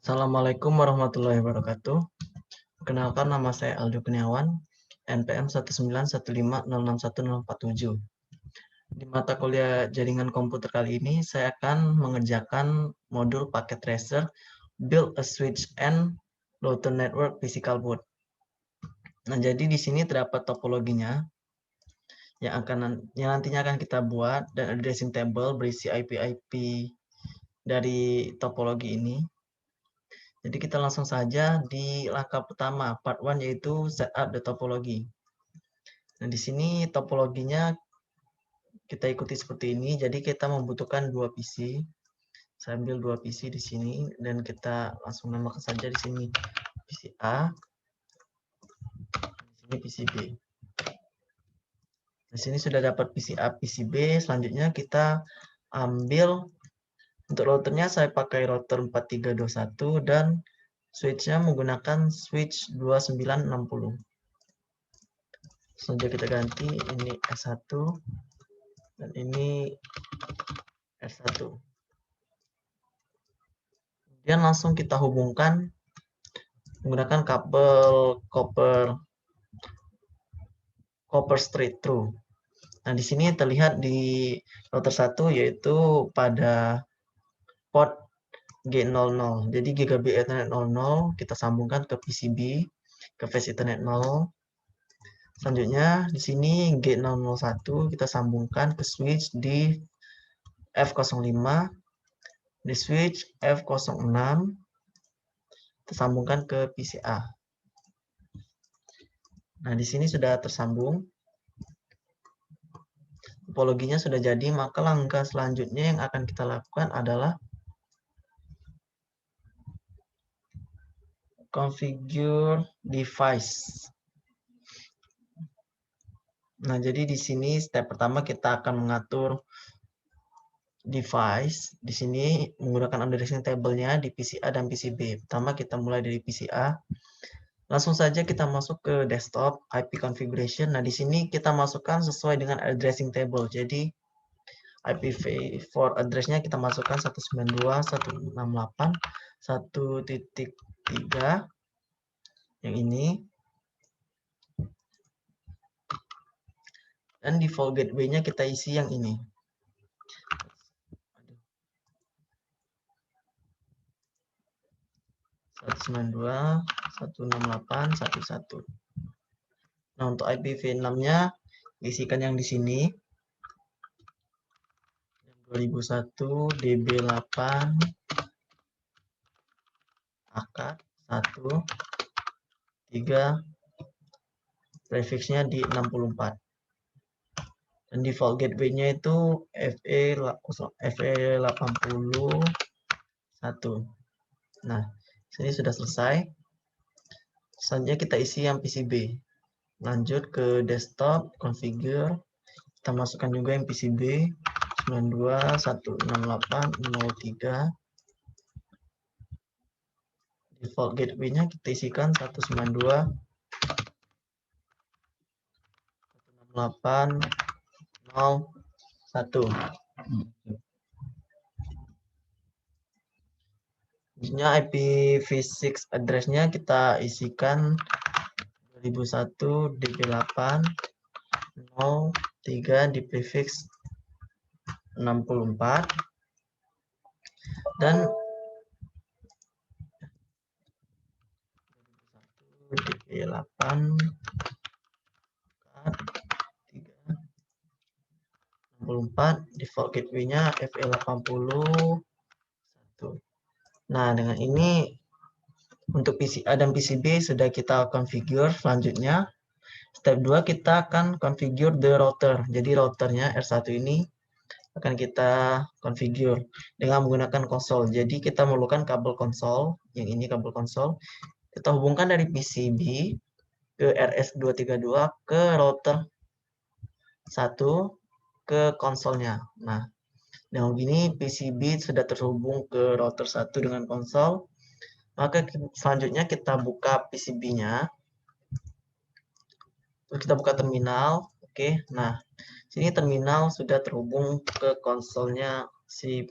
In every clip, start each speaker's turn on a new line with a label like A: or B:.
A: Assalamualaikum warahmatullahi wabarakatuh. Perkenalkan, nama saya Aldo Kurniawan, NPM 191506147. Di mata kuliah jaringan komputer kali ini, saya akan mengerjakan modul paket tracer, build a switch and router network physical board. Nah, jadi di sini terdapat topologinya yang nantinya akan kita buat, dan addressing table berisi IP-IP dari topologi ini. Jadi kita langsung saja di langkah pertama, part 1, yaitu setup the topology. Nah, di sini topologinya kita ikuti seperti ini. Jadi kita membutuhkan 2 PC. Saya ambil 2 PC di sini dan kita langsung namakan saja di sini PC A, di sini PC B. Di sini sudah dapat PC A, PC B. Selanjutnya kita ambil untuk routernya, saya pakai router 4321 dan switch-nya menggunakan switch 2960. Selanjutnya kita ganti ini S1 dan ini R1. Kemudian langsung kita hubungkan menggunakan kabel copper straight through. Nah, di sini terlihat di router 1 yaitu pada port G00. Jadi gigabit Ethernet 00 kita sambungkan ke PCB, ke flash Ethernet 0. Selanjutnya di sini G001 kita sambungkan ke switch di F05, di switch F06 kita sambungkan ke PCA. Nah, di sini sudah tersambung. Topologinya sudah jadi, maka langkah selanjutnya yang akan kita lakukan adalah configure device. Nah, jadi di sini step pertama kita akan mengatur device. Di sini menggunakan addressing table-nya di PCA dan PCB. Pertama kita mulai dari PCA. Langsung saja kita masuk ke desktop, IP configuration. Nah, di sini kita masukkan sesuai dengan addressing table. Jadi IPv4 address-nya kita masukkan 192.168.1.3 yang ini. Dan default gateway-nya kita isi yang ini. 192.168.1.1. Nah, untuk IPv6-nya isikan yang di sini. 2001 DB8 akad 1 3, prefixnya di 64. Dan default gateway-nya itu FE81. Nah, sini sudah selesai. Selanjutnya kita isi yang PCB. Lanjut ke desktop, configure. Kita masukkan juga yang PCB 92.168.03. Default gateway-nya kita isikan 192.168.01. Selanjutnya IPv6 address-nya kita isikan 2001 DB8 03 di prefix 64 dan DB8 64, default gateway-nya FE81. Nah, dengan ini untuk PCA dan PCB sudah kita configure. Selanjutnya step 2 kita akan configure the router. Jadi routernya R1 ini akan kita configure dengan menggunakan konsol. Jadi kita memerlukan kabel konsol, yang ini kabel konsol. Kita hubungkan dari PCB ke RS232 ke router 1 ke konsolnya. Nah, dengan begini PCB sudah terhubung ke router 1 dengan konsol. Maka selanjutnya kita buka PCB-nya. Terus kita buka terminal. Oke, nah sini terminal sudah terhubung ke konsolnya si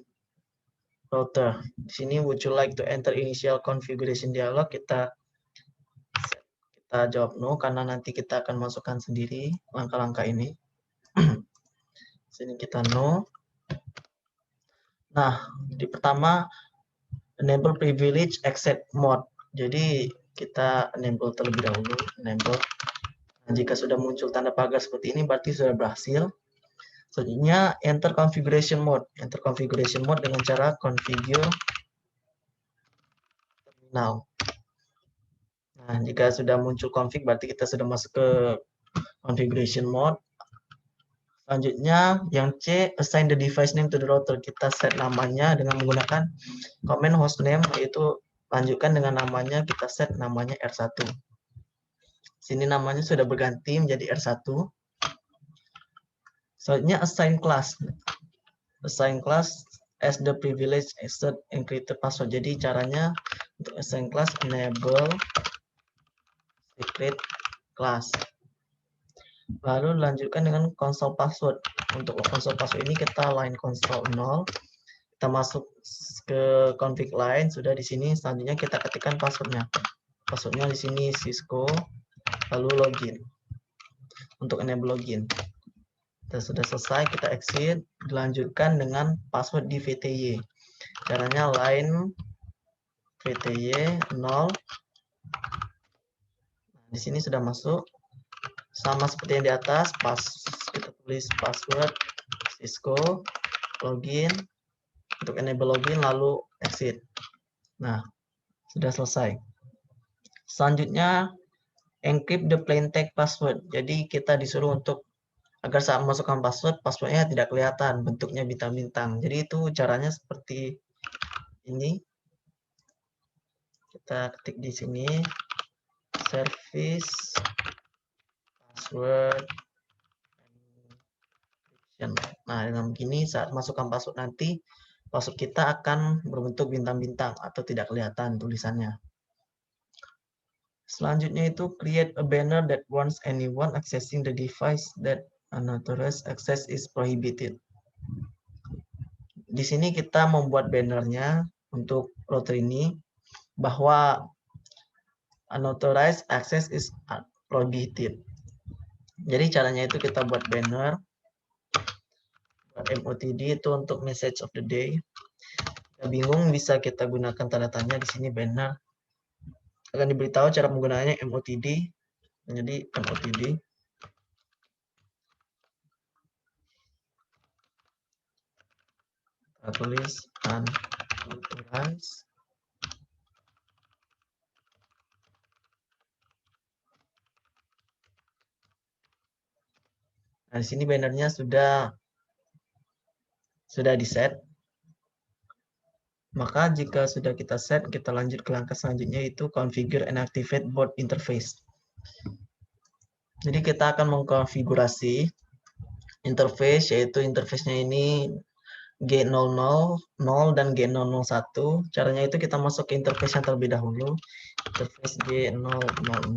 A: router. Di sini would you like to enter initial configuration dialog, kita jawab no karena nanti kita akan masukkan sendiri langkah-langkah ini. Sini kita no. Nah, di pertama enable privilege accept mode. Jadi kita enable terlebih dahulu, enable. Nah, jika sudah muncul tanda pagar seperti ini berarti sudah berhasil. Selanjutnya enter configuration mode. Enter configuration mode dengan cara configure terminal. Nah, jika sudah muncul config berarti kita sudah masuk ke configuration mode. Selanjutnya yang C, assign the device name to the router. Kita set namanya dengan menggunakan command hostname, yaitu lanjutkan dengan namanya, kita set namanya R1. Sini namanya sudah berganti menjadi R1. Selanjutnya assign class. Assign class as the privilege assert encrypted password. Jadi caranya untuk assign class enable secret class. Lalu lanjutkan dengan console password. Untuk console password ini kita line console 0. Kita masuk ke config line, sudah di sini. Selanjutnya kita ketikkan passwordnya. Passwordnya di sini Cisco, lalu login. Untuk enable login. Kita sudah selesai, kita exit. Dilanjutkan dengan password di VTY. Caranya line VTY 0. Nah, di sini sudah masuk. Sama seperti yang di atas, kita tulis password Cisco, login, untuk enable login, lalu exit. Nah, sudah selesai. Selanjutnya, encrypt the plain text password. Jadi kita disuruh untuk agar saat memasukkan password, passwordnya tidak kelihatan, bentuknya bintang-bintang. Jadi itu caranya seperti ini. Kita ketik di sini, service password. Nah, dengan begini saat masukkan password nanti, password kita akan berbentuk bintang-bintang atau tidak kelihatan tulisannya. Selanjutnya itu create a banner that warns anyone accessing the device that unauthorized access is prohibited. Di sini kita membuat bannernya untuk router ini bahwa unauthorized access is prohibited. Jadi caranya itu kita buat banner. MOTD itu untuk message of the day. Jika bingung bisa kita gunakan tanda tanya di sini banner. Akan diberitahu cara penggunaannya MOTD. Jadi MOTD. Kita tulis unauthorized. Nah, di sini bannernya sudah di set. Maka jika sudah kita set, kita lanjut ke langkah selanjutnya yaitu configure and activate both interface. Jadi kita akan mengkonfigurasi interface, yaitu interface-nya ini G000 dan G001. Caranya itu kita masuk ke interface yang terlebih dahulu. Interface G000.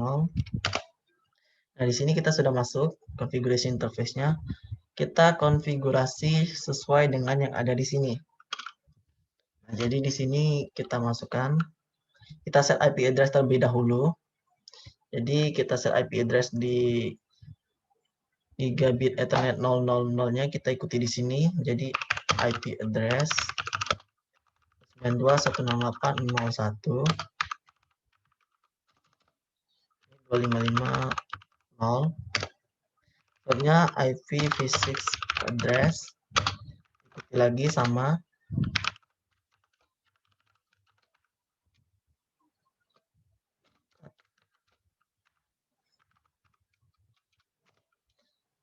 A: Nah, di sini kita sudah masuk konfigurasi interface-nya. Kita konfigurasi sesuai dengan yang ada di sini. Nah, jadi di sini kita masukkan, kita set IP address terlebih dahulu. Jadi kita set IP address di gigabit Ethernet 000-nya kita ikuti di sini. Jadi IP address 92.168.01 255.0. Selanjutnya IPv6 address ikuti lagi sama.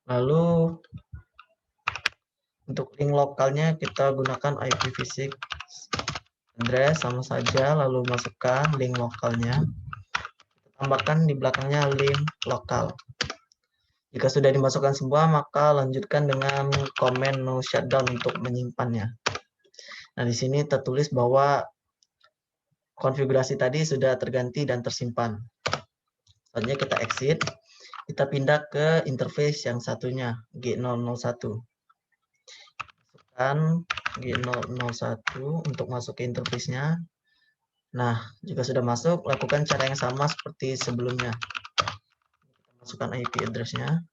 A: Lalu untuk link lokalnya kita gunakan IPv6 address sama saja, lalu masukkan link lokalnya. Kita tambahkan di belakangnya link lokal. Jika sudah dimasukkan semua, maka lanjutkan dengan command no shutdown untuk menyimpannya. Nah, di sini tertulis bahwa konfigurasi tadi sudah terganti dan tersimpan. Selanjutnya kita exit. Kita pindah ke interface yang satunya, G001. Masukkan G001 untuk masuk ke interface-nya. Nah, jika sudah masuk, lakukan cara yang sama seperti sebelumnya. Kita masukkan IP address-nya.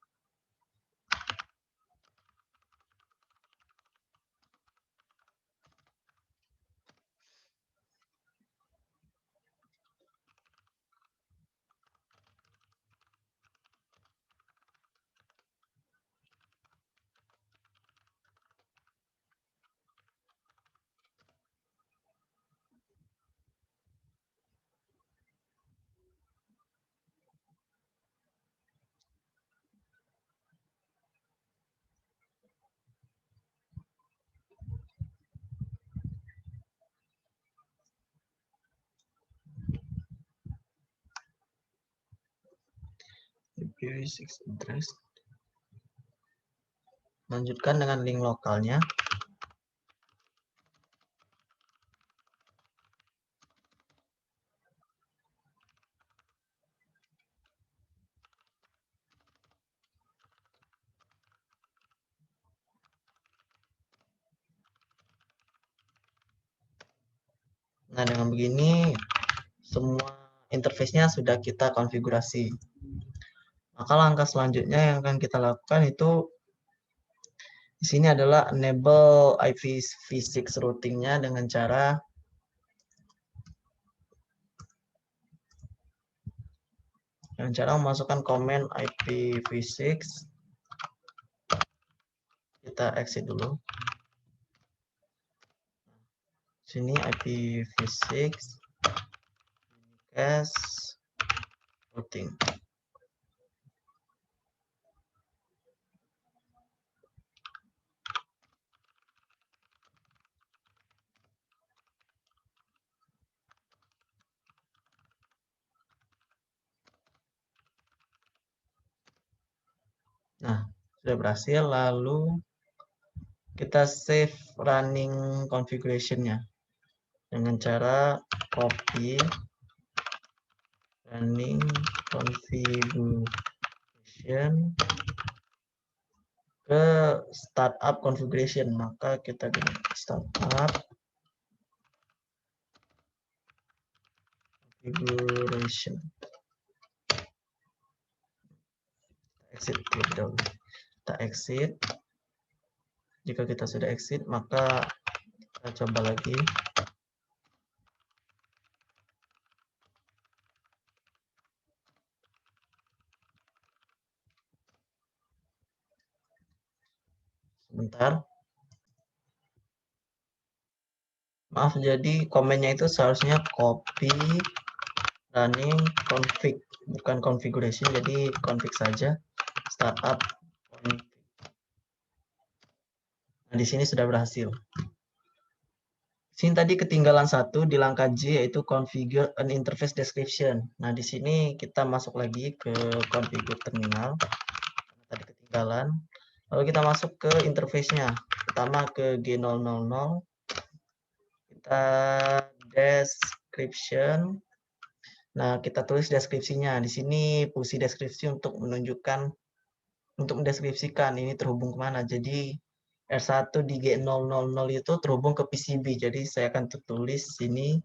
A: IPv6 address. Lanjutkan dengan link lokalnya. Nah, dengan begini semua interface-nya sudah kita konfigurasi. Maka langkah selanjutnya yang akan kita lakukan itu di sini adalah enable IPv6 routing-nya dengan cara memasukkan komen IPv6. Kita exit dulu. Sini IPv6 unicast routing. Nah, sudah berhasil. Lalu kita save running configuration-nya dengan cara copy running configuration ke startup configuration. Maka kita gunakan startup configuration. Exit terlebih dahulu. Kita exit. Jika kita sudah exit, maka kita coba lagi. Sebentar. Maaf, jadi komennya itu seharusnya copy running config, bukan configuration, jadi config saja. Startup config. Nah, di sini sudah berhasil. Sini tadi ketinggalan satu di langkah J, yaitu configure an interface description. Nah, di sini kita masuk lagi ke configure terminal. Tadi ketinggalan. Lalu kita masuk ke interface-nya. Pertama ke G000. Kita description. Nah, kita tulis deskripsinya. Di sini fungsi deskripsi untuk menunjukkan, untuk mendeskripsikan ini terhubung kemana. Jadi R1 di G000 itu terhubung ke PCB. Jadi saya akan tulis sini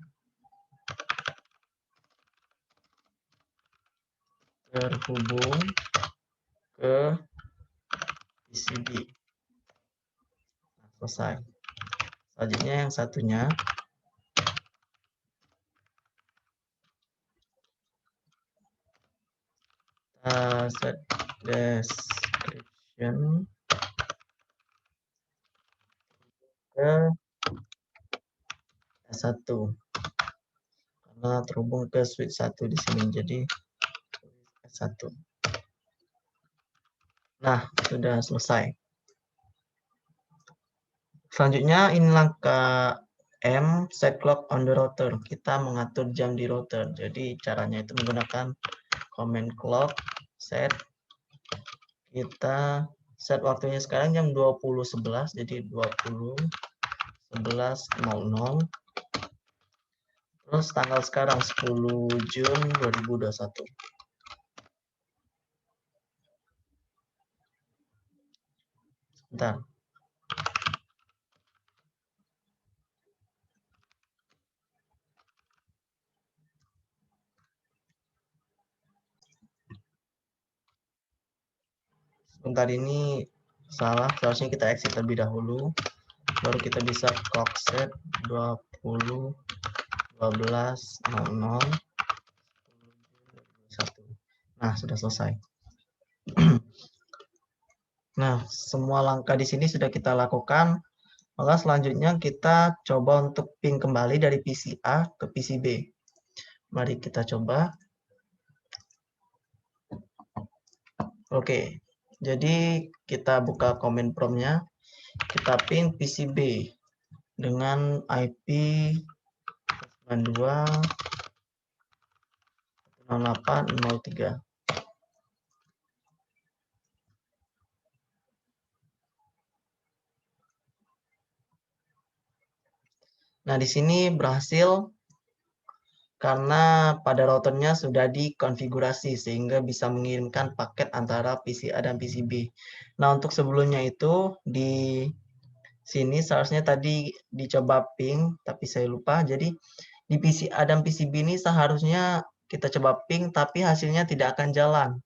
A: terhubung ke PCB. Nah, selesai. Selanjutnya yang satunya set description ke S1 karena terhubung ke switch 1 di sini, jadi S1. Nah, sudah selesai. Selanjutnya ini langkah M, set clock on the router. Kita mengatur jam di router. Jadi caranya itu menggunakan command clock set. Kita set waktunya sekarang jam 20.11, jadi 20.11.00. Terus tanggal sekarang 10 Jun 2021. Bentar. Sebentar, ini salah, seharusnya kita exit terlebih dahulu, baru kita bisa clock set 20 12 00 1. Nah, sudah selesai. Nah, semua langkah di sini sudah kita lakukan. Maka selanjutnya kita coba untuk ping kembali dari PC A ke PC B. Mari kita coba. Oke, jadi kita buka command prompt-nya. Kita ping PC B dengan IP 92.168.03. Nah, di sini berhasil karena pada routernya sudah dikonfigurasi sehingga bisa mengirimkan paket antara PC A dan PC B. Nah, untuk sebelumnya itu di sini seharusnya tadi dicoba ping, tapi saya lupa. Jadi di PC A dan PC B ini seharusnya kita coba ping, tapi hasilnya tidak akan jalan.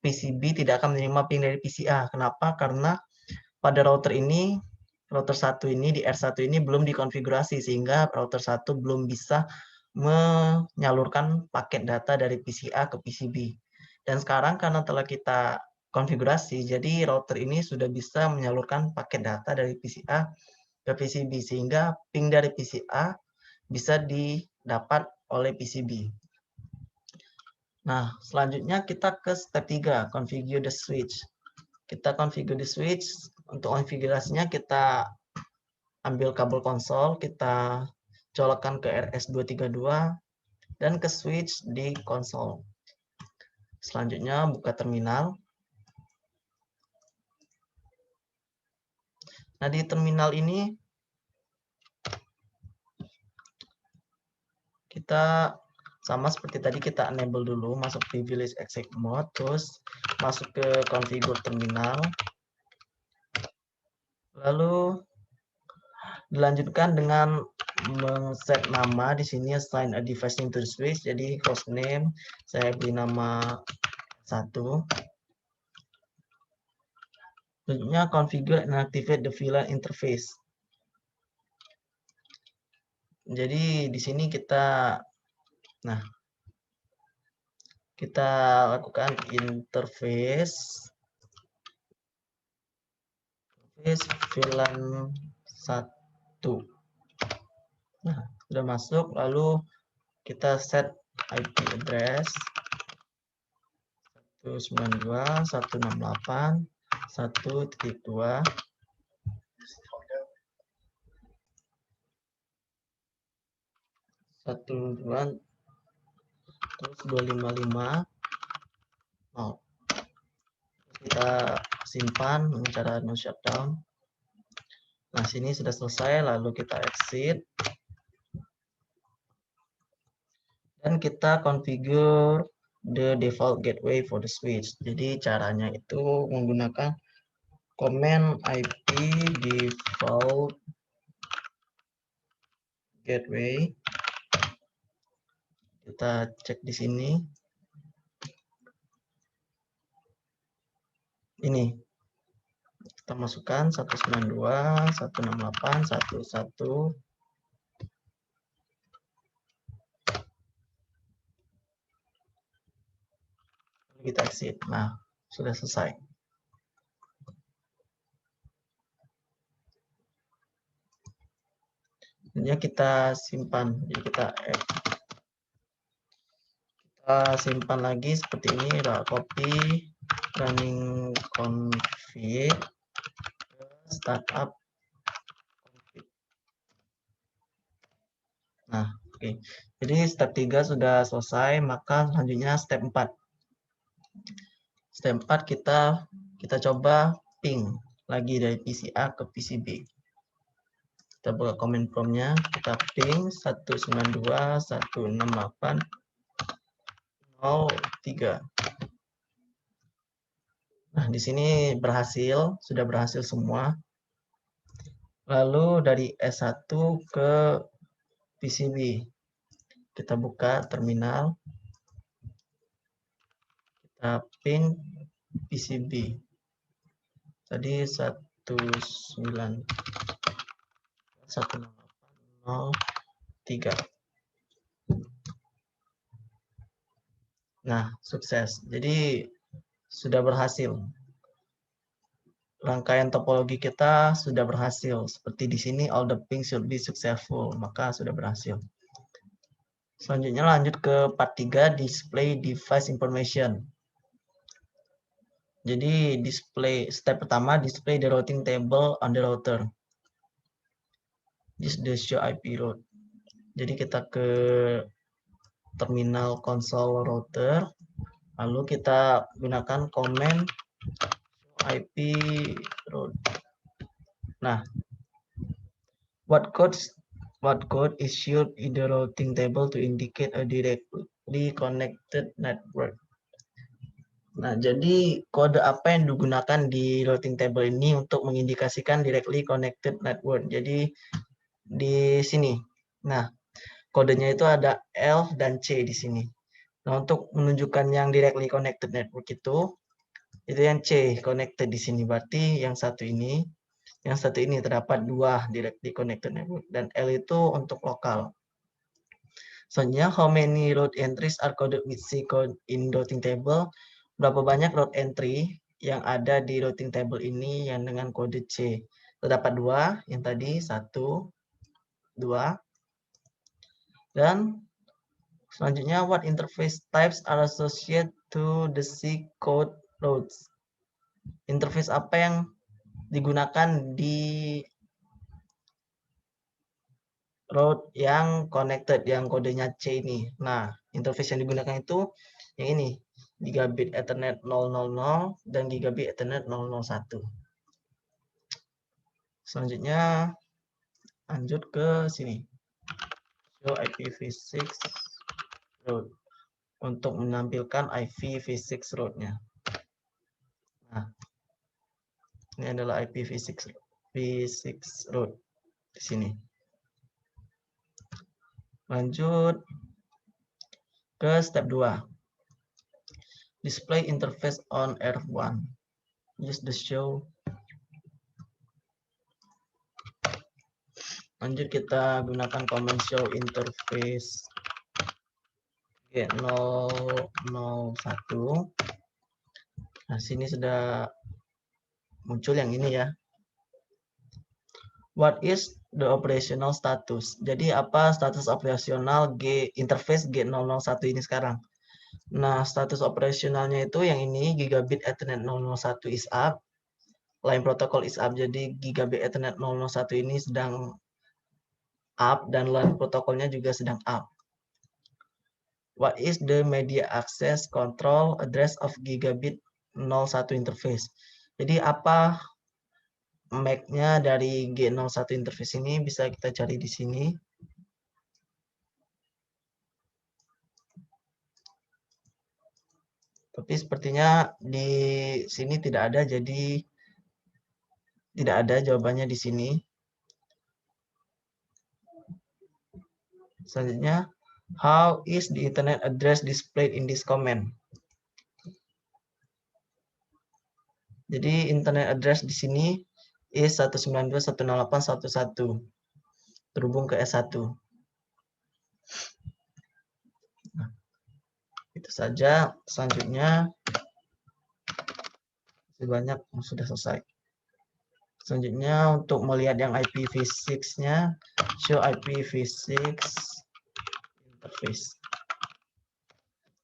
A: PC B tidak akan menerima ping dari PC A. Kenapa? Karena pada router ini, router 1 ini di R1 ini belum dikonfigurasi sehingga router 1 belum bisa menyalurkan paket data dari PC A ke PC B. Dan sekarang karena telah kita konfigurasi, jadi router ini sudah bisa menyalurkan paket data dari PC A ke PC B sehingga ping dari PC A bisa didapat oleh PC B. Nah, selanjutnya kita ke step 3, configure the switch. Kita configure the switch. Untuk konfigurasinya kita ambil kabel konsol, kita colokkan ke RS232 dan ke switch di konsol. Selanjutnya buka terminal. Nah, di terminal ini kita sama seperti tadi, kita enable dulu, masuk privilege exec mode, terus masuk ke configure terminal. Lalu dilanjutkan dengan men-set nama. Di sini assign a device name to the switch. Jadi hostname saya beri nama 1. Selanjutnya configure and activate the VLAN interface. Jadi di sini kita lakukan interface VLAN 1. Nah, sudah masuk, lalu kita set IP address 192.168.1.2. Terus 255. Kita simpan dengan cara no shutdown. Nah, sini sudah selesai, lalu kita exit. Dan kita configure the default gateway for the switch. Jadi caranya itu menggunakan command IP default gateway. Kita cek di sini. Ini kita masukkan 192.168.1.1. Kita exit. Nah, sudah selesai. Ini kita simpan. Jadi kita simpan lagi seperti ini. Copy running config startup config. Nah, oke. Jadi step 3 sudah selesai, maka selanjutnya step 4. Step 4 kita coba ping lagi dari PC A ke PC B. Kita buka command prompt-nya, kita ping 192.168.0.3. Nah, di sini sudah berhasil semua. Lalu dari S1 ke PCB. Kita buka terminal. Kita ping PCB. Tadi 1910803. Nah, sukses. Jadi sudah berhasil. Rangkaian topologi kita sudah berhasil. Seperti di sini, all the pings should be successful. Maka sudah berhasil. Selanjutnya lanjut ke part 3, display device information. Jadi step pertama, display the routing table on the router. This the show IP route. Jadi kita ke terminal console router, lalu kita gunakan command IP route. Nah, what code is shown in the routing table to indicate a directly connected network. Nah, jadi kode apa yang digunakan di routing table ini untuk mengindikasikan directly connected network. Jadi di sini. Nah, kodenya itu ada L dan C di sini. Nah, untuk menunjukkan yang directly connected network itu yang C connected di sini. Berarti yang satu ini terdapat 2 directly connected network, dan L itu untuk lokal. Selanjutnya, how many route entries are coded with C code in routing table? Berapa banyak route entry yang ada di routing table ini yang dengan kode C? Terdapat 2, yang tadi 1, 2. Dan selanjutnya, what interface types are associated to the C code routes? Interface apa yang digunakan di route yang connected, yang kodenya C ini. Nah, interface yang digunakan itu yang ini, Gigabit Ethernet 000 dan Gigabit Ethernet 001. Selanjutnya, lanjut ke sini. Show IPv6 route. Untuk menampilkan IPv6 route-nya. Nah, ini adalah IPv6 route di sini. Lanjut ke step 2. Display interface on R1. Use the show. Lanjut kita gunakan command show interface G001. Nah, sini sudah muncul yang ini ya. What is the operational status? Jadi apa status operasional interface G001 ini sekarang? Nah, status operasionalnya itu yang ini, Gigabit Ethernet 001 is up, line protocol is up. Jadi Gigabit Ethernet 001 ini sedang up dan line protokolnya juga sedang up. What is the media access control address of Gigabit 01 interface? Jadi apa MAC-nya dari G01 interface ini bisa kita cari di sini. Tapi sepertinya di sini tidak ada, jadi tidak ada jawabannya di sini. Selanjutnya, how is the internet address displayed in this command? Jadi internet address di sini is 192.168.1.1 terhubung ke S1. Nah, itu saja. Selanjutnya banyak yang sudah selesai. Selanjutnya untuk melihat yang IPv6-nya, show IPv6 interface.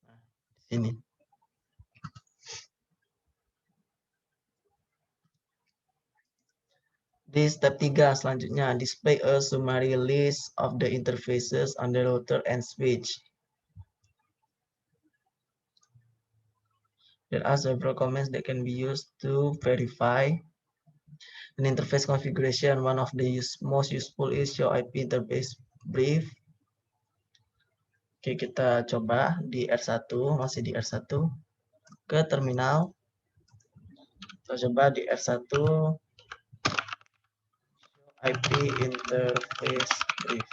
A: Nah, ini. Di step 3 selanjutnya, display a summary list of the interfaces on the router and switch. There are several comments that can be used to verify an interface configuration. One of the most useful is show IP interface brief. Oke, kita coba di R1, masih di R1, ke terminal. Kita coba di R1, IP interface brief.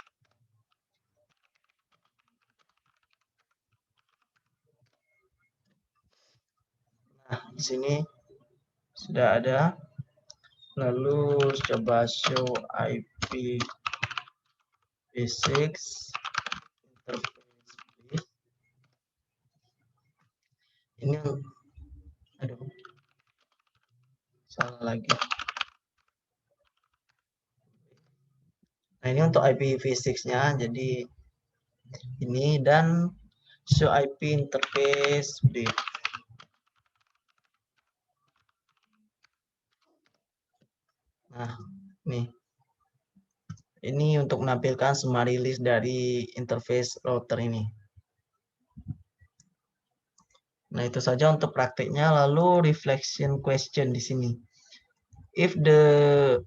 A: Nah, Di sini sudah ada. Lalu coba show IPv6 interface. Ini, aduh, salah lagi. Nah, ini untuk IPv6-nya, jadi ini, dan show IP interface B. Nah, ini untuk menampilkan summary list dari interface router ini. Nah, itu saja untuk praktiknya. Lalu reflection question di sini. If the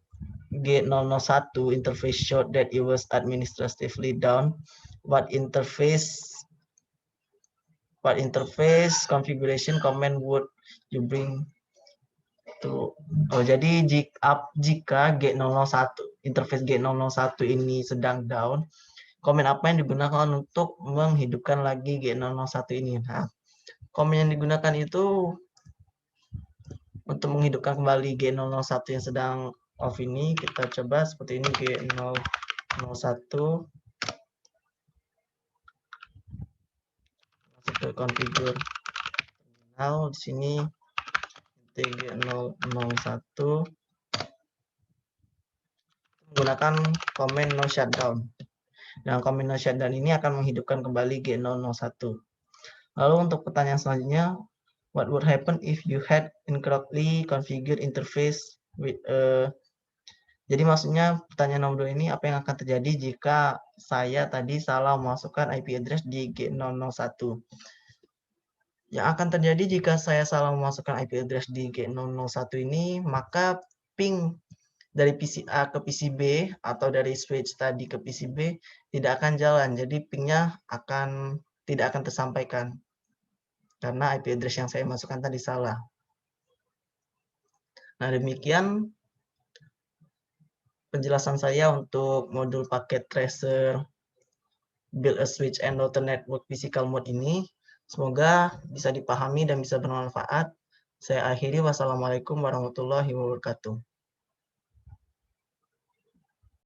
A: G001 interface showed that it was administratively down, what interface configuration command would you bring to? Oh, jadi jika G001 interface G001 ini sedang down, komen apa yang digunakan untuk menghidupkan lagi G001 ini? Nah, komen yang digunakan itu untuk menghidupkan kembali G001 yang sedang off ini, kita coba seperti ini, G001, masuk ke configure terminal. Di sini G001 menggunakan command no shutdown. Dan command no shutdown ini akan menghidupkan kembali G001. Lalu untuk pertanyaan selanjutnya, what would happen if you had incorrectly configured interface with jadi maksudnya pertanyaan nomor 2 ini, apa yang akan terjadi jika saya tadi salah memasukkan IP address di G001? Yang akan terjadi jika saya salah memasukkan IP address di G001 ini, maka ping dari PC A ke PC B atau dari switch tadi ke PC B tidak akan jalan. Jadi pingnya tidak akan tersampaikan karena IP address yang saya masukkan tadi salah. Nah, demikian penjelasan saya untuk modul paket tracer build a switch and router network physical mode ini. Semoga bisa dipahami dan bisa bermanfaat. Saya akhiri, wassalamualaikum warahmatullahi wabarakatuh.